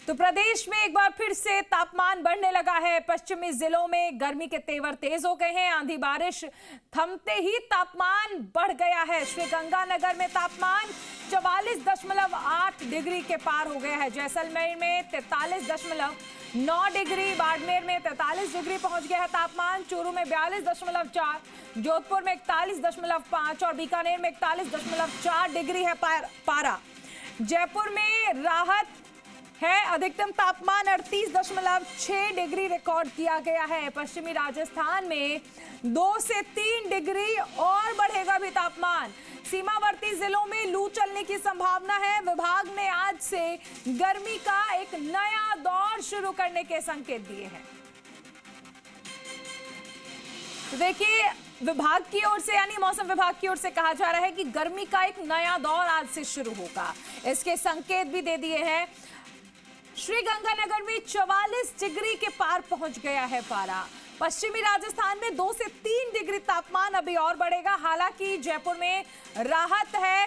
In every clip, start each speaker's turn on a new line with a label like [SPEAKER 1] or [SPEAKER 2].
[SPEAKER 1] तो प्रदेश में एक बार फिर से तापमान बढ़ने लगा है। पश्चिमी जिलों में गर्मी के तेवर तेज हो गए हैं। आंधी बारिश थमते ही तापमान बढ़ गया है। श्रीगंगानगर में तापमान 44.8 डिग्री के पार हो गया है। जैसलमेर में 43.9 डिग्री, बाड़मेर में 43 डिग्री पहुंच गया है तापमान। चूरू में 42.4, जोधपुर में 41.5 और बीकानेर में 41.4 डिग्री है पारा। जयपुर में राहत है, अधिकतम तापमान 38.6 डिग्री रिकॉर्ड किया गया है। पश्चिमी राजस्थान में 2 से 3 डिग्री और बढ़ेगा भी तापमान। सीमावर्ती जिलों में लू चलने की संभावना है। विभाग ने आज से गर्मी का एक नया दौर शुरू करने के संकेत दिए हैं। तो देखिए, विभाग की ओर से यानी मौसम विभाग की ओर से कहा जा रहा है कि गर्मी का एक नया दौर आज से शुरू होगा। इसके संकेत भी दे दिए हैं। श्रीगंगानगर में 44 डिग्री के पार पहुंच गया है पारा। पश्चिमी राजस्थान में 2 से 3 डिग्री तापमान अभी और बढ़ेगा। हालांकि जयपुर में राहत है,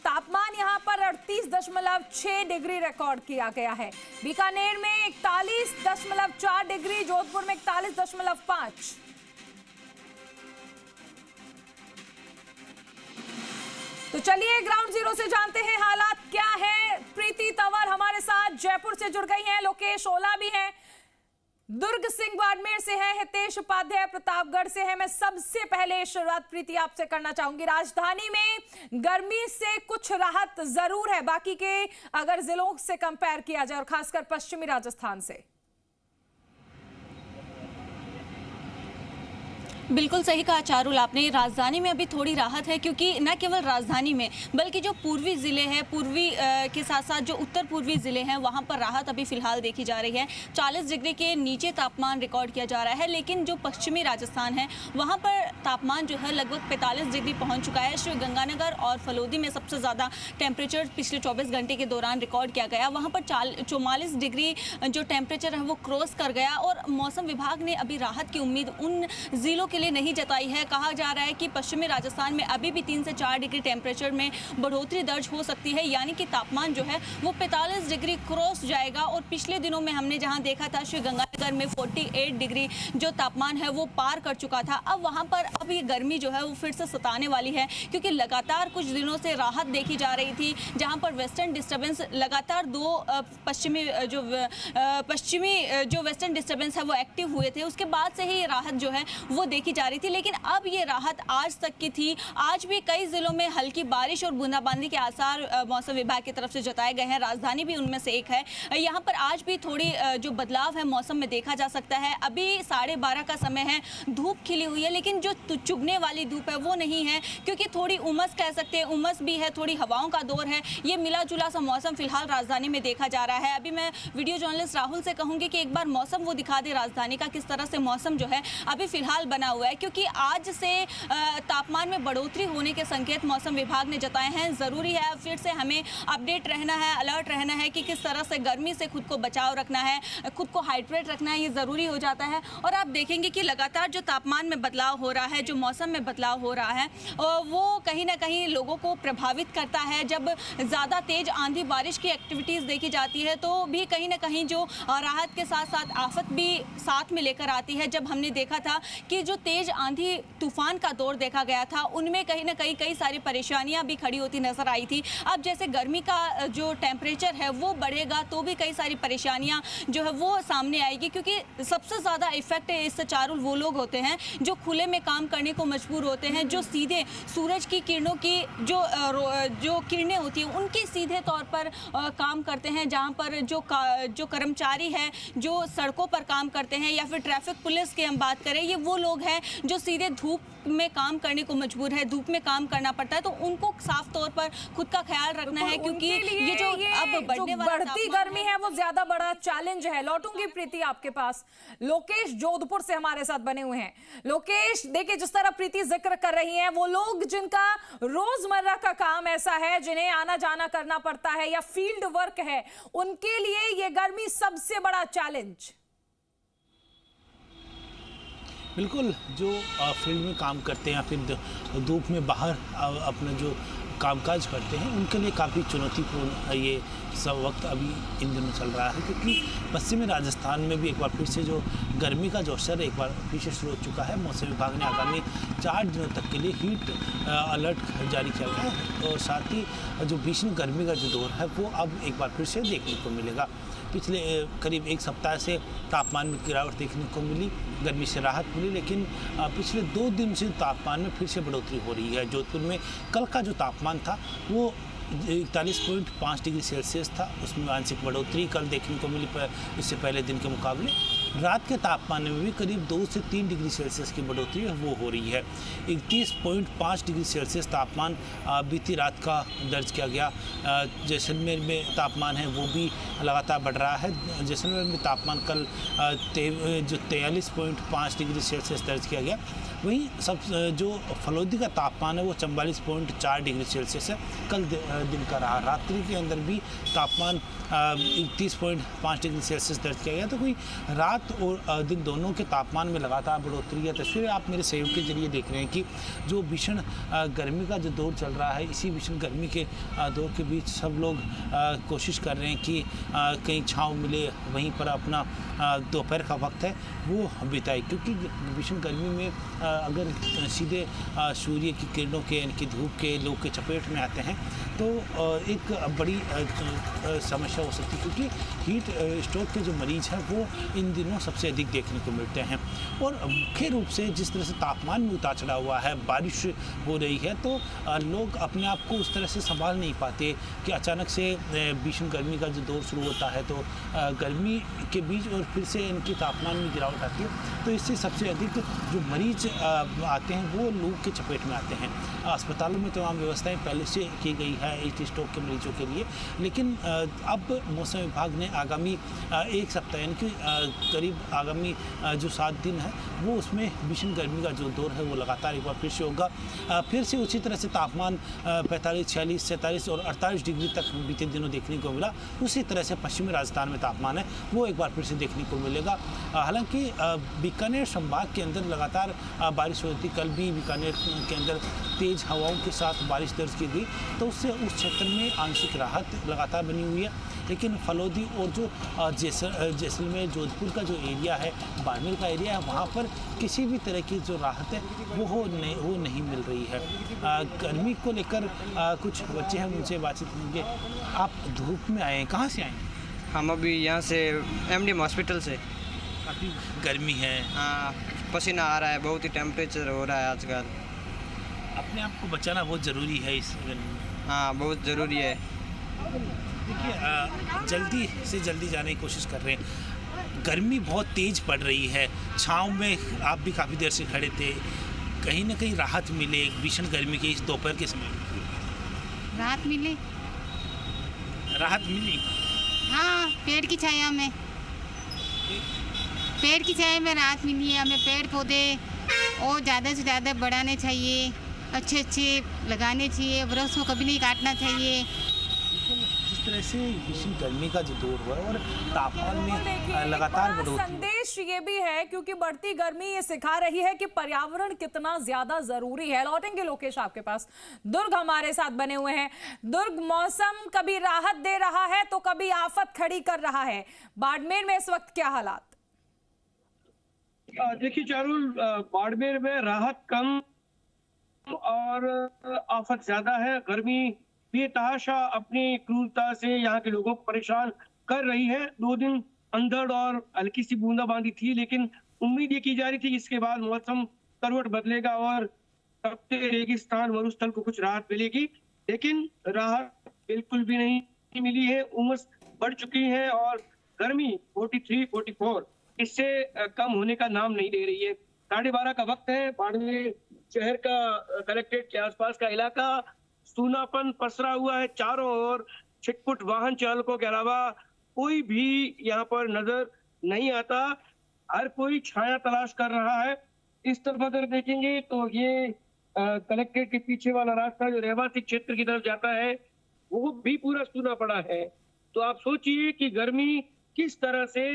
[SPEAKER 1] तापमान यहां पर 38.6 डिग्री रिकॉर्ड किया गया है। बीकानेर में 41.4 डिग्री, जोधपुर में 41.5। तो चलिए ग्राउंड जीरो से जानते हैं हालात क्या है। प्रीति तंवर हमारे साथ जयपुर से जुड़ गई हैं, लोकेश ओला भी हैं, दुर्ग सिंह बाड़मेर से है, हितेश उपाध्याय प्रतापगढ़ से है। मैं सबसे पहले शुरुआत प्रीति आपसे करना चाहूंगी। राजधानी में गर्मी से कुछ राहत जरूर है, बाकी के अगर जिलों से कंपेयर किया जाए और खासकर पश्चिमी राजस्थान से।
[SPEAKER 2] बिल्कुल सही कहा चारुल आपने। राजधानी में अभी थोड़ी राहत है, क्योंकि न केवल राजधानी में बल्कि जो पूर्वी ज़िले हैं, पूर्वी के साथ साथ जो उत्तर पूर्वी ज़िले हैं, वहाँ पर राहत अभी फ़िलहाल देखी जा रही है। 40 डिग्री के नीचे तापमान रिकॉर्ड किया जा रहा है। लेकिन जो पश्चिमी राजस्थान है वहाँ पर तापमान जो है लगभग 45 डिग्री पहुँच चुका है। श्रीगंगानगर और फलोदी में सबसे ज़्यादा टेम्परेचर पिछले 24 घंटे के दौरान रिकॉर्ड किया गया। वहाँ पर 44 डिग्री जो टेम्परेचर है वो क्रॉस कर गया। और मौसम विभाग ने अभी राहत की उम्मीद उन ज़िलों के लिए नहीं जताई है। कहा जा रहा है कि पश्चिमी राजस्थान में अभी भी 3 से 4 डिग्री टेम्परेचर में बढ़ोतरी दर्ज हो सकती है, यानी कि तापमान जो है वो 45 डिग्री क्रॉस जाएगा। और पिछले दिनों में हमने जहां देखा था श्रीगंगानगर में 48 डिग्री जो तापमान है वो पार कर चुका था। अब वहां पर अब ये गर्मी जो है वो फिर से सताने वाली है, क्योंकि लगातार कुछ दिनों से राहत देखी जा रही थी, जहां पर वेस्टर्न डिस्टर्बेंस लगातार 2 पश्चिमी जो वेस्टर्न डिस्टर्बेंस है वो एक्टिव हुए थे। उसके बाद से ही राहत जो है वो देखी जा रही थी। लेकिन अब ये राहत आज तक की थी। आज भी कई जिलों में हल्की बारिश और बूंदाबांदी के आसार मौसम विभाग की तरफ से जताए गए हैं। राजधानी भी उनमें से एक है। यहाँ पर आज भी थोड़ी जो बदलाव है मौसम में देखा जा सकता है। अभी 12:30 का समय है, धूप खिली हुई है, लेकिन जो चुभने वाली धूप है वो नहीं है, क्योंकि थोड़ी उमस कह सकते हैं, उमस भी है, थोड़ी हवाओं का दौर है। ये मिला जुला सा मौसम फिलहाल राजधानी में देखा जा रहा है। अभी मैं वीडियो जर्नलिस्ट राहुल से कहूंगी कि एक बार मौसम वो दिखा दे राजधानी का, किस तरह से मौसम जो है अभी फिलहाल बना हुआ है, क्योंकि आज से तापमान में बढ़ोतरी होने के संकेत मौसम विभाग ने जताए हैं। ज़रूरी है फिर से हमें अपडेट रहना है, अलर्ट रहना है कि किस तरह से गर्मी से खुद को बचाव रखना है, खुद को हाइड्रेट रखना है, ये ज़रूरी हो जाता है। और आप देखेंगे कि लगातार जो तापमान में बदलाव हो रहा है, जो मौसम में बदलाव हो रहा है, वो कहीं ना कहीं लोगों को प्रभावित करता है। जब ज़्यादा तेज़ आंधी बारिश की एक्टिविटीज़ देखी जाती है तो भी कहीं ना कहीं जो राहत के साथ साथ आफत भी साथ में लेकर आती है। जब हमने देखा था कि जो तेज़ आंधी तूफान का दौर देखा गया था, उनमें कहीं ना कहीं कई सारी परेशानियां भी खड़ी होती नजर आई थी। अब जैसे गर्मी का जो टेम्परेचर है वो बढ़ेगा तो भी कई सारी परेशानियां जो है वो सामने आएगी, क्योंकि सबसे ज़्यादा इफेक्ट इससे चारुल वो लोग होते हैं जो खुले में काम करने को मजबूर होते हैं, जो सीधे सूरज की किरणों की जो किरणें होती हैं उनके सीधे तौर पर काम करते हैं। जहाँ पर जो कर्मचारी है जो सड़कों पर काम करते हैं, या फिर ट्रैफिक पुलिस की हम बात करें, ये वो लोग हैं जो सीधे धूप में काम करने को मजबूर है, धूप में काम करना पड़ता है। तो उनको साफ तौर पर खुद का ख्याल रखना है, क्योंकि ये जो अब
[SPEAKER 1] बढ़ती गर्मी है वो ज्यादा बड़ा चैलेंज है। लौटूंगी प्रीति आपके पास। लोकेश जोधपुर से हमारे साथ बने हुए हैं। लोकेश, देखिए जिस तरह प्रीति जिक्र कर रही हैं, वो लोग जिनका रोजमर्रा का काम ऐसा है, जिन्हें आना जाना करना पड़ता है या फील्ड वर्क है, उनके लिए ये गर्मी सबसे बड़ा चैलेंज।
[SPEAKER 3] बिल्कुल, जो फील्ड में काम करते हैं या फिर धूप में बाहर अपना जो कामकाज करते हैं, उनके लिए काफ़ी चुनौतीपूर्ण ये सब वक्त अभी इन दिनों चल रहा है, क्योंकि पश्चिमी राजस्थान में भी एक बार फिर से जो गर्मी का जो असर एक बार फिर से शुरू हो चुका है। मौसम विभाग ने आगामी 4 दिनों तक के लिए हीट अलर्ट जारी किया गया है और साथ ही जो भीषण गर्मी का जो दौर है वो अब एक बार फिर से देखने को मिलेगा। पिछले करीब 1 सप्ताह से तापमान में गिरावट देखने को मिली, गर्मी से राहत मिली, लेकिन पिछले 2 दिन से तापमान में फिर से बढ़ोतरी हो रही है। जोधपुर में कल का जो तापमान था वो 41.5 डिग्री सेल्सियस था, उसमें आंशिक बढ़ोतरी कल देखने को मिली इससे पहले दिन के मुकाबले। रात के तापमान में भी करीब 2 से 3 डिग्री सेल्सियस की बढ़ोतरी वो हो रही है। 31.5 डिग्री सेल्सियस तापमान बीती रात का दर्ज किया गया। जैसलमेर में तापमान है वो भी लगातार बढ़ रहा है। जैसलमेर में तापमान कल जो 43.5 डिग्री सेल्सियस दर्ज किया गया। वहीं सब जो फलोदी का तापमान है वो 44.4 डिग्री सेल्सियस है, कल दिन का रहा। रात्रि के अंदर भी तापमान 31.5 डिग्री सेल्सियस दर्ज किया गया। तो कोई रात और दिन दोनों के तापमान में लगातार बढ़ोतरी है। तस्वीरें आप मेरे सहयोग के जरिए देख रहे हैं कि जो भीषण गर्मी का जो दौर चल रहा है, इसी भीषण गर्मी के दौर के बीच सब लोग कोशिश कर रहे हैं कि कहीं छांव मिले, वहीं पर अपना दोपहर का वक्त है वो बिताए, क्योंकि भीषण गर्मी में अगर सीधे सूर्य की किरणों के यानी धूप के लोग के चपेट में आते हैं तो एक बड़ी समस्या हो सकती है, क्योंकि हीट स्ट्रोक के जो मरीज हैं वो इन दिनों सबसे अधिक देखने को मिलते हैं। और मुख्य रूप से जिस तरह से तापमान में उतार चढ़ा हुआ है, बारिश हो रही है, तो लोग अपने आप को उस तरह से संभाल नहीं पाते कि अचानक से भीषण गर्मी का जो दौर शुरू होता है तो गर्मी के बीच और फिर से इनकी तापमान में गिरावट आती है, तो इससे सबसे अधिक जो मरीज आते हैं वो लू के चपेट में आते हैं। अस्पतालों में तमाम व्यवस्थाएं पहले से की गई है हीट स्ट्रोक के मरीजों के लिए, लेकिन अब मौसम विभाग ने आगामी 1 सप्ताह यानी कि करीब आगामी जो 7 दिन है वो उसमें भीषण गर्मी का जो दौर है वो लगातार एक बार फिर से होगा। फिर से उसी तरह से तापमान 45, 46, 47 और 48 डिग्री तक बीते दिनों देखने को मिला। उसी तरह से पश्चिमी राजस्थान में तापमान है वो एक बार फिर से देखने को मिलेगा। हालांकि बीकानेर संभाग के अंदर लगातार बारिश हुई थी। कल भी बीकानेर के अंदर तेज़ हवाओं के साथ बारिश दर्ज की गई, तो उससे उस क्षेत्र में आंशिक राहत लगातार बनी हुई है। लेकिन फलोदी और जो जैसलमेर जोधपुर का जो एरिया है, बाड़मेर का एरिया है, वहाँ पर किसी भी तरह की जो राहत है वो नहीं मिल रही है। गर्मी को लेकर कुछ बच्चे हैं, उनसे बातचीत करेंगे। आप धूप में आए हैं, कहाँ से आए हैं?
[SPEAKER 4] हम अभी यहाँ से एमडीएम हॉस्पिटल से।
[SPEAKER 3] काफ़ी गर्मी है।
[SPEAKER 4] हाँ, पसीना आ रहा है, बहुत ही टेम्परेचर हो रहा है आजकल।
[SPEAKER 3] अपने आप को बचाना बहुत ज़रूरी है इस गर्मी में।
[SPEAKER 4] हाँ, बहुत ज़रूरी है।
[SPEAKER 3] देखिए, जल्दी से जल्दी जाने की कोशिश कर रहे हैं। गर्मी बहुत तेज़ पड़ रही है, छाँव में आप भी काफ़ी देर से खड़े थे, कहीं ना कहीं राहत मिले भीषण गर्मी के इस दोपहर के समय?
[SPEAKER 5] राहत मिली।
[SPEAKER 3] राहत मिली?
[SPEAKER 5] हाँ, पेड़ की छाया में राहत मिली है। हमें पेड़ पौधे और ज़्यादा से ज़्यादा बढ़ाने चाहिए, अच्छे अच्छे लगाने चाहिए, वृक्ष को कभी नहीं काटना चाहिए।
[SPEAKER 3] जिस तरह से भीषण गर्मी का जो दौर हुआ और तापमान में लगातार बढ़ोतरी,
[SPEAKER 1] संदेश ये भी है क्योंकि बढ़ती गर्मी ये सिखा रही है कि पर्यावरण कितना ज्यादा जरूरी है। लौटेंगे लोकेश आपके पास। दुर्ग हमारे साथ बने हुए हैं। दुर्ग, मौसम कभी राहत दे रहा है तो कभी आफत खड़ी कर रहा है। बाड़मेर में इस वक्त क्या हालात?
[SPEAKER 6] देखिए चारुल, बाड़मेर में राहत कम और आफत ज्यादा है। गर्मी बेतहाशा अपनी क्रूरता से यहाँ के लोगों को परेशान कर रही है। 2 दिन अंधड़ और हल्की सी बूंदाबांदी थी, लेकिन उम्मीद ये की जा रही थी कि इसके बाद मौसम करवट बदलेगा और तपते रेगिस्तान मरुस्थल को कुछ राहत मिलेगी, लेकिन राहत बिल्कुल भी नहीं मिली है। उमस बढ़ चुकी है और गर्मी 43, 44 इससे कम होने का नाम नहीं ले रही है। 12:30 का वक्त है। बाड़मेर शहर का कलेक्ट्रेट के आसपास का इलाका सूनापन पसरा हुआ है। चारों ओर छिटपुट वाहन चालकों के अलावा कोई भी यहाँ पर नजर नहीं आता। हर कोई छाया तलाश कर रहा है। इस तरफ अगर देखेंगे तो ये कलेक्ट्रेट के पीछे वाला रास्ता जो रहवासी क्षेत्र की तरफ जाता है वो भी पूरा सूना पड़ा है। तो आप सोचिए कि गर्मी किस तरह से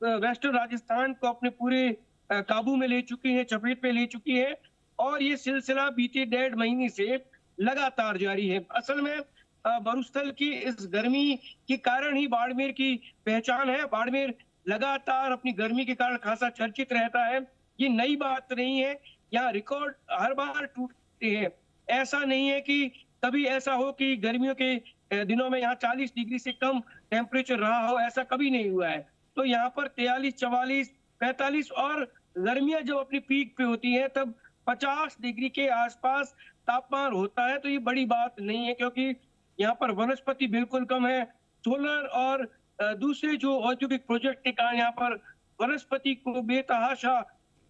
[SPEAKER 6] वेस्टर्न राजस्थान को अपने पूरे काबू में ले चुकी है, चपेट में ले चुकी है, और ये सिलसिला बीते 1.5 महीने से लगातार जारी है। असल में मरुस्थल की इस गर्मी के कारण ही बाड़मेर की पहचान है। बाड़मेर लगातार अपनी गर्मी के कारण खासा चर्चित रहता है। ये नई बात नहीं है, यहाँ रिकॉर्ड हर बार टूटते हैं। ऐसा नहीं है कि कभी ऐसा हो कि गर्मियों के दिनों में यहाँ 40 डिग्री से कम टेम्परेचर रहा हो, ऐसा कभी नहीं हुआ है। तो यहाँ पर 43, 44, 45 और गर्मियां जब अपनी पीक पे होती है तब 50 डिग्री के आसपास तापमान होता है। तो ये बड़ी बात नहीं है, क्योंकि यहाँ पर वनस्पति बिल्कुल कम है। सोलर और दूसरे जो औद्योगिक प्रोजेक्ट के कारण यहाँ पर वनस्पति को बेतहाशा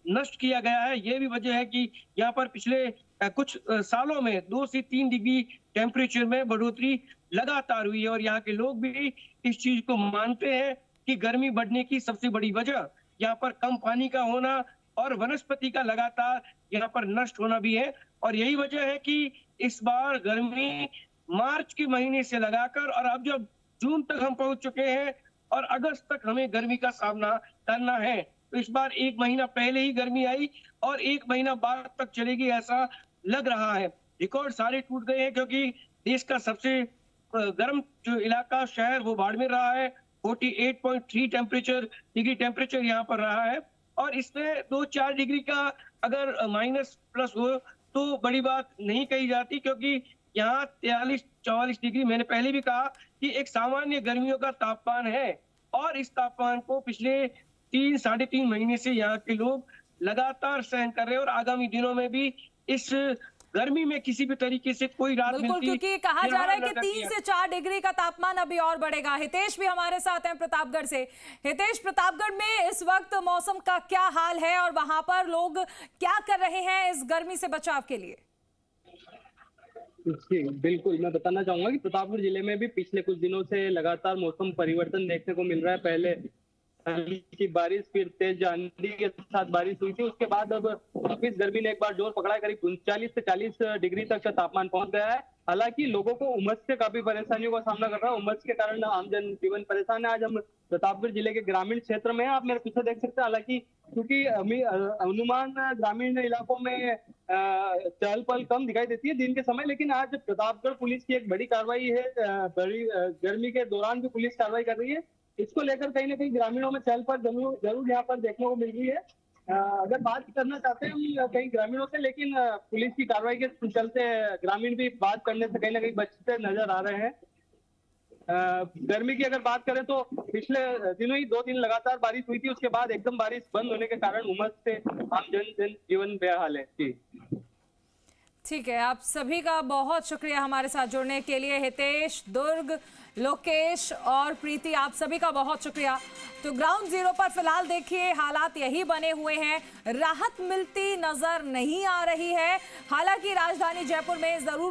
[SPEAKER 6] नष्ट किया गया है। ये भी वजह है कि यहाँ पर पिछले कुछ सालों में 2 से 3 डिग्री टेम्परेचर में बढ़ोतरी लगातार हुई है और यहाँ के लोग भी इस चीज को मानते हैं कि गर्मी बढ़ने की सबसे बड़ी वजह यहाँ पर कम पानी का होना और वनस्पति का लगातार यहाँ पर नष्ट होना भी है। और यही वजह है कि इस बार गर्मी मार्च के महीने से लगाकर और अब जब जून तक हम पहुंच चुके हैं और अगस्त तक हमें गर्मी का सामना करना है। तो इस बार 1 महीना पहले ही गर्मी आई और 1 महीना बाद तक चलेगी, ऐसा लग रहा है। रिकॉर्ड सारे टूट गए हैं, क्योंकि देश का सबसे गर्म जो इलाका शहर वो बाड़मेर रहा है। 48.3 डिग्री टेम्परेचर यहाँ पर रहा है और इसमें 2-4 डिग्री का अगर माइनस प्लस हो तो बड़ी बात नहीं कही जाती, क्योंकि यहाँ 43-44 डिग्री मैंने पहले भी कहा कि एक सामान्य गर्मियों का तापमान है और इस तापमान को पिछले 3-3.5 महीने से यहाँ के लोग लगातार सहन कर रहे हैं और आगामी दिनों में भी इस गर्मी में किसी भी तरीके से कोई राहत
[SPEAKER 1] बिल्कुल,
[SPEAKER 6] मिलती
[SPEAKER 1] क्योंकि कहा जा रहा है कि 3 से 4 डिग्री का तापमान अभी और बढ़ेगा। हितेश भी हमारे साथ हैं प्रतापगढ़ से। हितेश, प्रतापगढ़ में इस वक्त मौसम का क्या हाल है और वहां पर लोग क्या कर रहे हैं इस गर्मी से बचाव के लिए?
[SPEAKER 7] जी बिल्कुल, मैं बताना चाहूंगा कि प्रतापगढ़ जिले में भी पिछले कुछ दिनों से लगातार मौसम परिवर्तन देखने को मिल रहा है। पहले हल्की बारिश, फिर तेज आंधी के साथ बारिश हुई थी। उसके बाद अब वापिस गर्मी ने एक बार जोर पकड़ा है। करीब 39 से 40 डिग्री तक का तापमान पहुंच गया है। हालांकि लोगों को उमस से काफी परेशानियों का सामना कर रहा है। उमस के कारण आम जन जीवन परेशान है। आज हम प्रतापगढ़ जिले के ग्रामीण क्षेत्र में हैं, आप मेरे पीछे देख सकते हैं। हालांकि क्योंकि अनुमान ग्रामीण इलाकों में चहल पहल कम दिखाई देती है दिन के समय, लेकिन आज प्रतापगढ़ पुलिस की एक बड़ी कार्रवाई है। बड़ी गर्मी के दौरान भी पुलिस कार्रवाई कर रही है। इसको लेकर कहीं ना कहीं ग्रामीणों में चहल पहल जरूर यहाँ पर देखने को मिल रही है। अगर बात करना चाहते हैं हम कई ग्रामीणों से, लेकिन पुलिस की कार्रवाई के चलते ग्रामीण भी बात करने से कहीं ना कहीं बचते नजर आ रहे हैं। गर्मी की अगर बात करें तो पिछले दिनों ही 2 दिन लगातार बारिश हुई थी, उसके बाद एकदम बारिश बंद होने के कारण उमस से आम जन जीवन बेहाल है। जी
[SPEAKER 1] ठीक है, आप सभी का बहुत शुक्रिया हमारे साथ जुड़ने के लिए। हितेश, दुर्ग, लोकेश और प्रीति, आप सभी का बहुत शुक्रिया। तो ग्राउंड जीरो पर फिलहाल देखिए हालात यही बने हुए हैं, राहत मिलती नजर नहीं आ रही है। हालांकि राजधानी जयपुर में जरूर